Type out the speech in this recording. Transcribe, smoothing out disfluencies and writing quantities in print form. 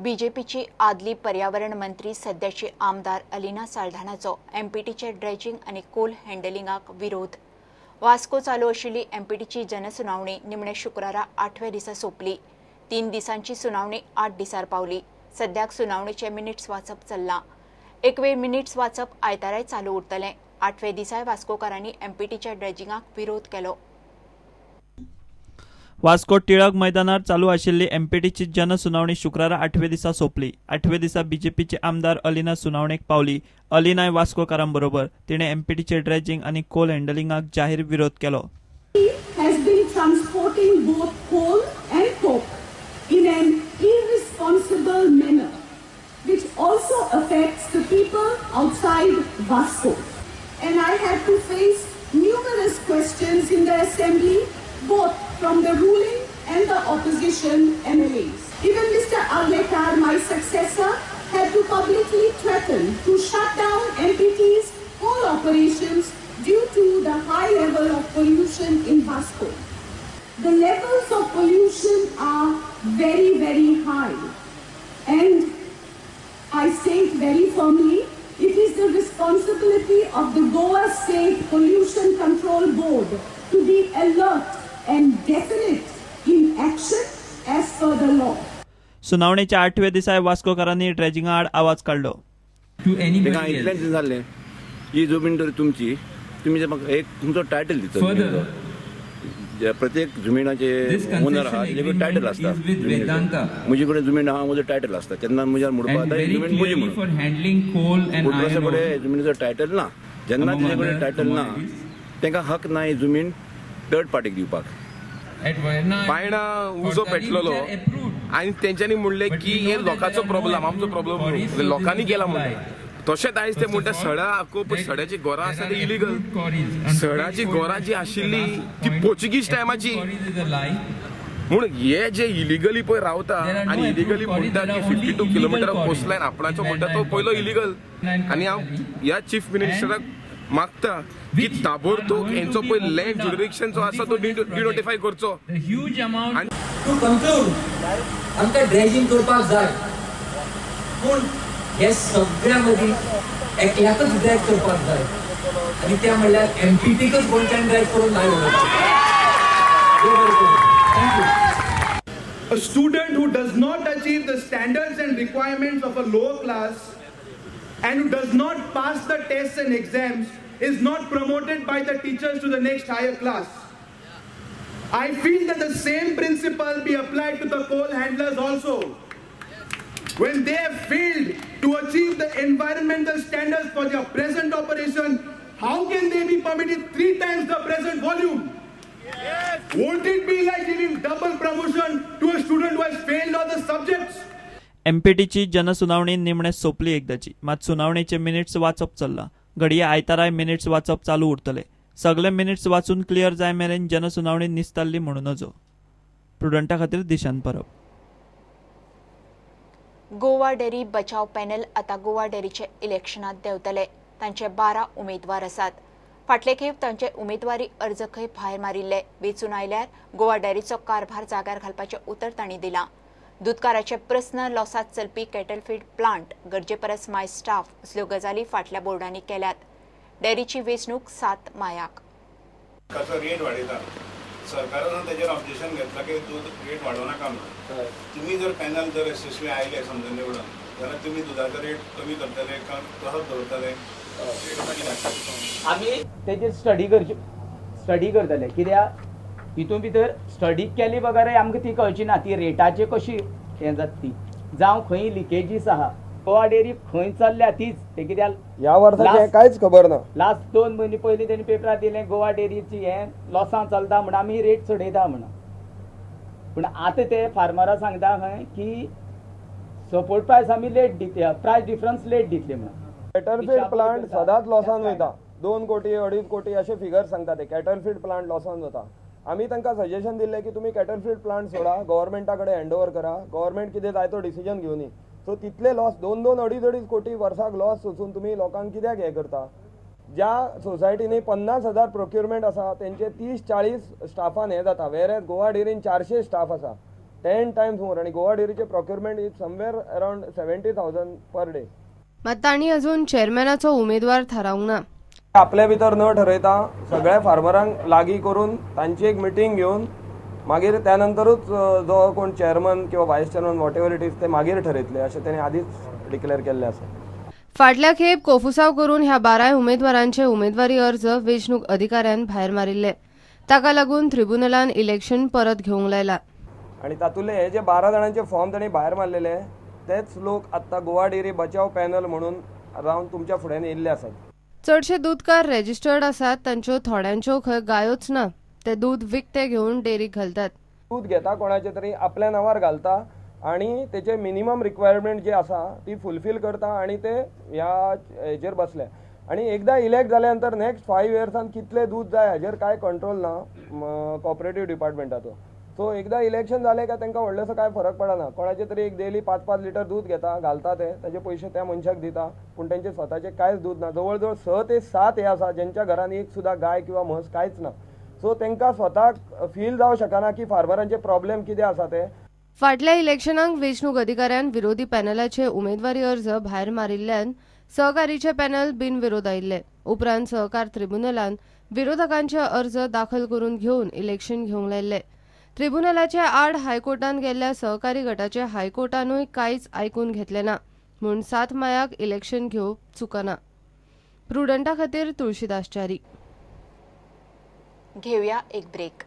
बीजेपीची आदली पर्यावरण मंत्री सध्याची आमदार अलिना साल्ढाणाचो एमपीटीचे ड्रेजिंग आणि कोल हँडलिंगाक विरोध। वास्को चालू आशिल्ली एमपीटीची जनसुनावणी निमणे शुक्रारा 8व्या दिसा सोंपली। 3 दिसांची सुनावणी 8 दिसार पावली। सद्याक सुनावणीचे मिनिट्स वाचप चल्ला। एक वेळ मिनिट्स वाचप आयताराय चालू उरतले। 8व्या दिसाय वास्कोकारांनी एमपीटीच्या ड्रेजिंगाक विरोध केलो। वास्को टिळक मैदानार चालू आशिल्ली एमपीटीची जनसुनावणी शुक्रारा 8व्या दिसा सोंपली। 8व्या दिसा बीजेपीचे आमदार अलिना सुनावणेक पावली। अलिनाय वास्कोकारांबरोबर तिणे एमपीटीचे ड्रेजिंग आणि कोल हँडलिंगाक जाहीर विरोध केलो। has been transporting both coal and coke in an irresponsible manner, which also affects the people outside Vasco. And I had to face numerous questions in the assembly, both from the ruling and the opposition MLAs. Even Mr. Arlekar, my successor, had to publicly threaten to shut down MPT's coal operations due to the high level of pollution in Vasco. The levels of pollution are very, very high. And I say it very firmly, it is the responsibility of the Goa State Pollution Control Board to be alert and definite in action as per the law. सुनावणीच्या 8व्या दिसाय वास्कोकारांनी ड्रेजिंगा आड आवाज काढलो। ही जमीन तर तुमची, तुम्ही एक तुमचो टायटल दिता। प्रत्येक जमिनाचे ओनर आहा तेजे टायटल असता। म्हजे कडेन जमीन आहा, म्हजो टायटल असता। तेन्ना म्हज्यान म्हणपाक जाता जमीन म्हजी म्हणून। पुट्राचे कडेन जमिनीचो टायटल ना। जेन्ना तेजे कडेन टायटल ना तांकां हक ना ही जमीन थर्ड पार्टीक दिवपाक। बायणा उजो पेटलेलो आनी तेंच्यांनी म्हणलें की हे लोकांचो प्रॉब्लेम, आमचो प्रॉब्लेम लोकांनी केला म्हणटा। तशेंच आयज ते म्हणटा सडा आखोप सड्याची घरां आसा ती इलिगल। सडाची घरां जी आशिल्ली ती पोर्चुगीज टायमाची म्हणून हे जे इलिगली पळय रावता आनी इलिगली म्हणटा की 52 किलोमिटर कोस्टलायन आपणाचो म्हणटा तो पयलो इलिगल। आनी हांव ह्या चीफ मिनिस्टराक मागता की ताबडतोब हेंचो पळय लँड ज्युरिडिक्शन जो आसा तो डिनोटिफाय करचो। टू कंक्लूड आमकां ड्रेजिंग करपाक जाय, पूण हे सगळ्या मदीं एकल्याकच ड्रॅग करपाक जाय आनी त्या म्हणल्यार एमपीटीकच गोंयच्यान ड्रॅग करून भायर उडोवपाक। A student who does not achieve the standards and requirements of a lower class and who does not pass the tests and exams is not promoted by the teachers to the next higher class. I feel that the same principle be applied to the coal handlers also. When they have failed to achieve the environmental standards for their present operation, how can they be permitted 3 times the present volume? Yes. Won't it be like giving double promotion to a student who has failed all the subjects? एमपीटीची जनसुनावणी निमणे सोंपली एकदाची, मात सुनावणीचे minutes वाचप चल्ला। घडये आयताराय minutes वाचप चालू उरतले। सगळे मिनिट्स वाचून क्लियर जाय मेरेन जनसुनावणी निस्तारली म्हणून नजो। प्रुडंटा खातीर दिशान परब। गोवा डेरी बचाव पॅनल आता गोवा डेरीचे इलेक्शनात देंवतले। तांचे 12 उमेदवार आसात। फाटले खेप तांचे उमेदवारी अर्ज खंय भायर मारिल्ले। वेंचून आयल्यार गोवा डेरीचो कारभार जाग्यार घालपाचें उतर तांणी दिलां। दूदकाराचे प्रस्न लॉसात चलपी कॅटल फीड प्लांट, गरजे परस माय स्टाफ असल्यो गजाली फाटल्या बोर्डांनी केल्यात। डेरीची वेंचणूक 7 मायाक। रेट वाडयता सरकारान तेजेर ऑब्जेक्शन घेतला की दूध रेट वाडोव नाका म्हणून। तुम्ही जर पॅनल जर यशस्वी आयले समजा निवडून जाल्यार तुम्ही दुधाचो रेट कमी करतले का तसोच दवरतले? आमी तेजेर स्टडी करतले, कित्याक हितून भितर स्टडी केली बगार आमकां ती कळची ना ती रेटाची कशी हें जाता ती, जावं खंय लिकेजीस आहा। गोवा डेरी खंय चल्ल्या तीच ते कित्याक ह्या वर्साचे कांयच खबर ना। लास्ट 2 म्हयने पयलीं तेणी पेपरार दिलें गोवा डेरीची हें लॉसां चलता म्हणून आमी रेट चडयता म्हणून। पूण आतां ते फार्मरां सांगता खंय की सपोर्ट प्रायस आमी लेट दितले, प्रायस डिफरन्स लेट दितले म्हणून। कॅटलफीड प्लांट सदांच लॉसान वयता, 2 कोटी 2.5 कोटी असे फिगर सांगता ते। कॅटलफीड प्लांट लॉसान जाता। आमी तांकां सजेशन दिल्लें की तुमी कॅटलफीड प्लांट सोडा, गव्हर्मेंटा कडेन हँडओवर करा, गव्हर्मेंट कितें जाय तो डिसिजन घेवनी। सो तितले लॉस 2-2, 2.5 कोटी वर्साक लॉस सोसून तुमी लोकांक कित्याक हें करता? ज्या सोसायटीनी 50,000 प्रोक्युरमेंट आसा तेंचे 30-40 स्टाफान हें जाता, वेरेज गोवा डेरीन 400 स्टाफ आसा। 10 times more. आणि गोवा डेअरीचे procurement is somewhere around 70,000 per day. मात तांणी अजून चेअरमॅनाचो उमेदवार थारावंक ना. आपल्या भितर न ठरयता सगळ्या फार्मरांक लागीं करून तांची एक मिटींग घेवन मागीर त्यानंतरूच जो कोण चेअरमन किंवा vice chairman what ever it is ते मागीर ठरयतले अशें तेणी आदींच डिक्लेअर केल्लें आसा. फाटल्या खेप कोफुसांव करून ह्या 12 उमेदवारांचे उमेदवारी अर्ज वेंचणूक अधिकाऱ्यान भायर मारिल्ले. ताका लागून ट्रिब्युनलान इलेक्शन परत घेवंक लायला. आणि तातूंतले हे जे 12 जाणांचे फॉर्म तांणी भायर मारलेले तेच लोक आत्ता गोवा डेअरी बचाव पॅनल म्हणून रावन तुमच्या फुड्यान येयल्ले आसात. चडशे दूधकार रेजिस्टर्ड आसात. तांच्यो थोड्यांच्यो खंय गायोच ना. ते दूध विकते घेवन डेअरीक घालतात. दूध घेता कोणाचे तरी आपल्या नांवार घालता आणि तेचे मिनिमम रिक्वायरमेंट जे आसा ती फुलफील करता आणि ते ह्या हेचेर बसले. आणि एकदा इलेक्ट जाल्या नंतर नेक्स्ट 5 इयर्सान कितले दूध जाय हाजेर काय कंट्रोल ना कॉपरेटिव्ह डिपार्टमेंटाचो. सो एकदा इलेक्शन जालें काय तांकां व्हडलेसो काय फरक पडना. कोणाचे तरी एक डेली 5-5 लिटर दूध घेता घालता ताचे पयशे त्या मनशाक दिता पूण तांचे स्वताचे कांयच दूध ना. जवळ जवळ 6 ते 7 हे आसा ज्यांच्या घरान एक सुद्धा गाय किंवा म्हस कांयच ना. सो तांकां स्वताक फील जावं शकना की फार्मरांचे प्रॉब्लेम कितें आसा ते. फाटल्या इलेक्शनाक वेंचणूक अधिकाऱ्यान विरोधी पॅनलाचे उमेदवारी अर्ज भायर मारिल्ल्यान सहकारीचे पॅनल बिनविरोध आयिल्ले. उपरांत सहकार ट्रिब्युनलान विरोधकांचे अर्ज दाखल करून घेवन इलेक्शन घेवंक लायिल्ले. ट्रिब्युनलाचे आड हायकोर्टान गेल्ल्या सहकारी गटाचे हायकोर्टानूय कांयच आयकून घेतले ना म्हूण 7 मायाक इलेक्शन घेवप चुकना. प्रुडंटा खातीर तुळशीदास च्यारी. घेऊया एक ब्रेक.